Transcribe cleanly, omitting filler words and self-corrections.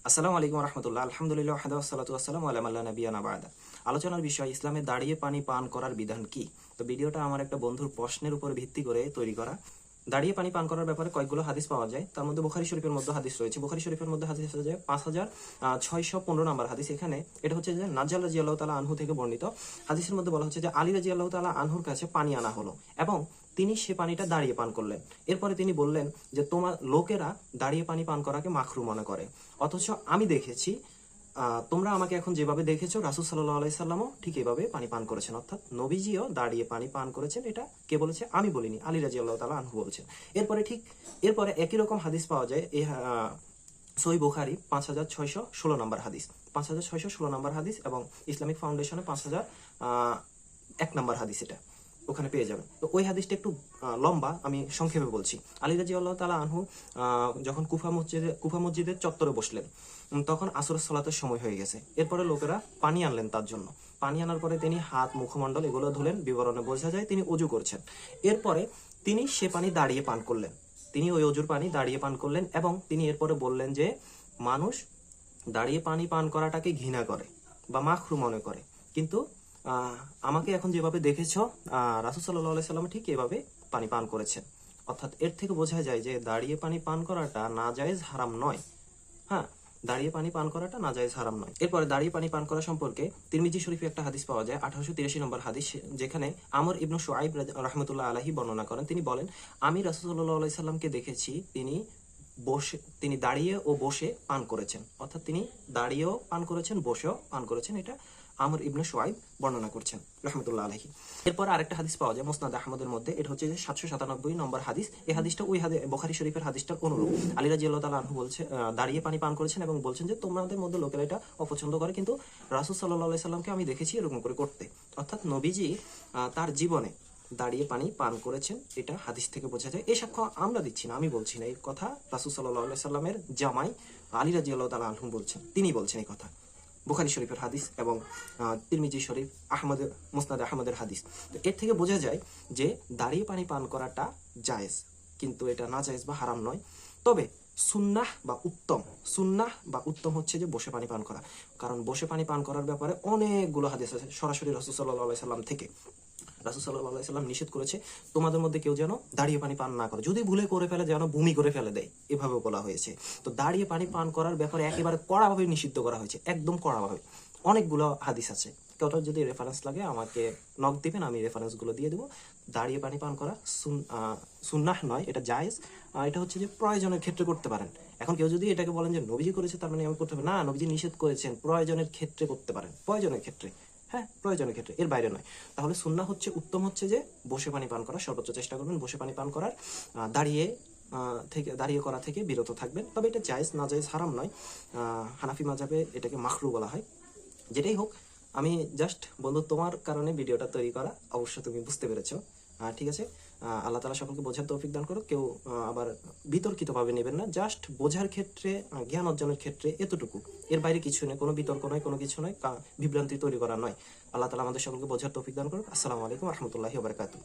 আসসালামু আলাইকুম রহমতুল্লাহ। আলহামদুলিল্লাহ ওয়াহদাহু ওয়াসসালাতু ওয়াসসালামু আলা মান লা নাবিয়্যা বা'দা। আলোচনার বিষয় ইসলামে দাঁড়িয়ে পানি পান করার বিধান কি। তো ভিডিওটা আমার একটা বন্ধুর প্রশ্নের উপর ভিত্তি করে তৈরি করা। দাঁড়িয়ে পানি পান করার ব্যাপারে কয়েকগুলো হাদিস পাওয়া যায়। তার মধ্যে বুখারী শরীফের মধ্যে হাদিস রয়েছে। বুখারী শরীফের মধ্যে হাদিস আছে যে 5615 নম্বর হাদিস। এখানে এটা হচ্ছে যে নাজ্জাল রাদিয়াল্লাহু তাআলা আনহু থেকে বর্ণিত। হাদিসের মধ্যে বলা হচ্ছে যে আলী রাদিয়াল্লাহু তাআলা আনহুর কাছে পানি আনা হলো এবং তিনি সে পানিটা দাঁড়িয়ে পান করলেন। এরপরে তিনি বললেন যে তোমার লোকেরা দাঁড়িয়ে পানি পান করাকে মাকরু মনে করে, অথচ আমি দেখেছি তোমরা আমাকে এখন যেভাবে দেখেছো রাসূল সাল্লাল্লাহু আলাইহি সাল্লামও ঠিক এভাবে পানি পান করেছেন, অর্থাৎ নবীজিও দাঁড়িয়ে পানি পান করেছেন। এটা কে বলেছে? আমি বলিনি, আলী রাদিয়াল্লাহু তাআলা আনহু বলছেন। এরপরে একই রকম হাদিস পাওয়া যায় এই সহিহ বুখারী 5616 নম্বর হাদিস, 5616 নম্বর হাদিস এবং ইসলামিক ফাউন্ডেশনে 5001 নম্বর হাদিস, এটা ওখানে পেয়ে যাবেন। তো ওই হাদিসটা একটু লম্বা, আমি সংক্ষেপে বলছি। আলী রাদিয়াল্লাহু তাআলা আনহু যখন কুফা মসজিদের চত্বরে বসলেন, তখন আসরের সালাতের সময় হয়ে গেছে। এরপরে লোকেরা পানি আনলেন তার জন্য। পানি আনার পরে তিনি হাত, মুখমণ্ডল এগুলো ধুলেন, বিবরণে বোঝা যায় তিনি ওযু করছেন। এরপরে তিনি সে পানি দাঁড়িয়ে পান করলেন, তিনি ওই অজুর পানি দাঁড়িয়ে পান করলেন এবং তিনি এরপরে বললেন যে মানুষ দাঁড়িয়ে পানি পান করাটাকে ঘৃণা করে বা মাখরু মনে করে, কিন্তু আমাকে এখন যেভাবে দেখেছো রাসূল সাল্লাল্লাহু আলাইহি সাল্লাম ঠিক এভাবে পানি পান করেছেন। অর্থাৎ এর থেকে বোঝা যায় যে দাঁড়িয়ে পানি পান করাটা নাজায়েজ, হারাম নয়। হ্যাঁ, দাঁড়িয়ে পানি পান করাটা নাজায়েজ, হারাম নয়। এরপরে দাঁড়িয়ে পানি পান করা সম্পর্কে তিরমিজি শরীফে একটা হাদিস পাওয়া যায় 1883 নম্বর হাদিস, যেখানে আমর ইবনু শুআইব রাহমাতুল্লাহ আলাইহি বর্ণনা করেন। তিনি বলেন, আমি রাসূল সাল্লাল্লাহু আলাইহি সাল্লামকে দেখেছি তিনি দাঁড়িয়ে ও বসে পান করেছেন, অর্থাৎ তিনি দাঁড়িয়েও পান করেছেন, বসেও পান করেছেন। এটা আমর ইবনে শুআইব বর্ণনা করছেন রাহমাতুল্লাহ আলাইহি। এরপর আরেকটা হাদিস পাওয়া যায় মুসনাদ আহমদের মধ্যে, এটা হচ্ছে যে 797 নম্বর হাদিস। এই হাদিসটা ওই বুখারী শরীফের হাদিসটার অনুরূপ। আলী রাদিয়াল্লাহু তাআলা আনহু বলছে দাঁড়িয়ে পানি পান করেছেন এবং বলছেন যে তোমাদের মধ্যে লোকেরা এটা অপছন্দ করে, কিন্তু রাসূল সাল্লাল্লাহু আলাইহি সাল্লামকে আমি দেখেছি এরকম করে করতে। অর্থাৎ নবীজি তার জীবনে দাঁড়িয়ে পানি পান করেছেন, এটা হাদিস থেকে বোঝা যায়। এই সাক্ষ্য আমরা দিচ্ছি না, আমি বলছি না, এই কথা রাসূল সাল্লাল্লাহু আলাইহি সাল্লামের জামাই আলী রাদিয়াল্লাহু তাআলা আনহু বলছেন, তিনি বলছেন এই কথা। বুখারী শরীফের হাদিস এবং তিরমিজি শরীফ, মুসনাদ আহমদের হাদিস। তো এর থেকে বোঝা যায় যে দাঁড়িয়ে পানি পান করাটা জায়েজ, কিন্তু এটা না জায়েজ বা হারাম নয়। তবে সুন্নাহ বা উত্তম হচ্ছে যে বসে পানি পান করা, কারণ বসে পানি পান করার ব্যাপারে অনেকগুলো হাদিস আছে সরাসরি রাসূল সাল্লাল্লাহু আলাইহি সাল্লাম থেকে। রাসূল সাল্লাল্লাহু আলাইহি সাল্লাম নিষেধ করেছে তোমাদের মধ্যে কেউ যেন দাঁড়িয়ে পানি পান না করে, যদি ভুলে করে ফেলে যেন বমি করে ফেলে দেয়, এভাবে বলা হয়েছে। তো দাঁড়িয়ে পানি পান করার ব্যাপারে একেবারে কড়াভাবে নিষিদ্ধ করা হয়েছে, একদম কড়াভাবে। অনেকগুলো হাদিস আছে, কাউটার যদি রেফারেন্স লাগে আমাকে নক দিবেন, আমি রেফারেন্সগুলো দিয়ে দেবো। দাঁড়িয়ে পানি পান করা সুন্নাহ নয়, এটা জায়েজ। এটা হচ্ছে যে প্রয়োজনের ক্ষেত্রে করতে পারেন। এখন কেউ যদি এটাকে বলেন যে নবীজি করেছে তার মানে আমি করতে হবে না, নবীজি নিষেধ করেছেন, প্রয়োজনের ক্ষেত্রে করতে পারেন, প্রয়োজনের ক্ষেত্রে, হ্যাঁ প্রয়োজনের ক্ষেত্রে, এর বাইরে নয়। তাহলে সুন্নাহ হচ্ছে, উত্তম হচ্ছে যে বসে পানি পান করা, সর্বোচ্চ চেষ্টা করবেন বসে পানি পান করার, দাঁড়িয়ে করা থেকে বিরত থাকবেন। তবে এটা জায়েজ, না জায়েজ, হারাম নয়। হানাফি মাযহাবে এটাকে মাকরু বলা হয়। যেটাই হোক, আমি জাস্ট বন্ধু তোমার কারণে ভিডিওটা তৈরি করা, অবশ্য তুমি বুঝতে পেরেছো। ঠিক আছে, আল্লাহ তাআলা সকলকে বোঝার তৌফিক দান করো। কেউ আবার বিতর্কিতভাবে নেবেন না, জাস্ট বোঝার ক্ষেত্রে, জ্ঞান অর্জনের ক্ষেত্রে এতটুকু, এর বাইরে কিছু নেই, কোনো বিতর্ক নয়, কোনো কিছু নয়, বিভ্রান্তি তৈরি করা নয়। আল্লাহ তাআলা আমাদের সকলকে বোঝার তৌফিক দান করুক। আসসালামু আলাইকুম ওয়া রাহমাতুল্লাহি ওয়া বারাকাতুহু।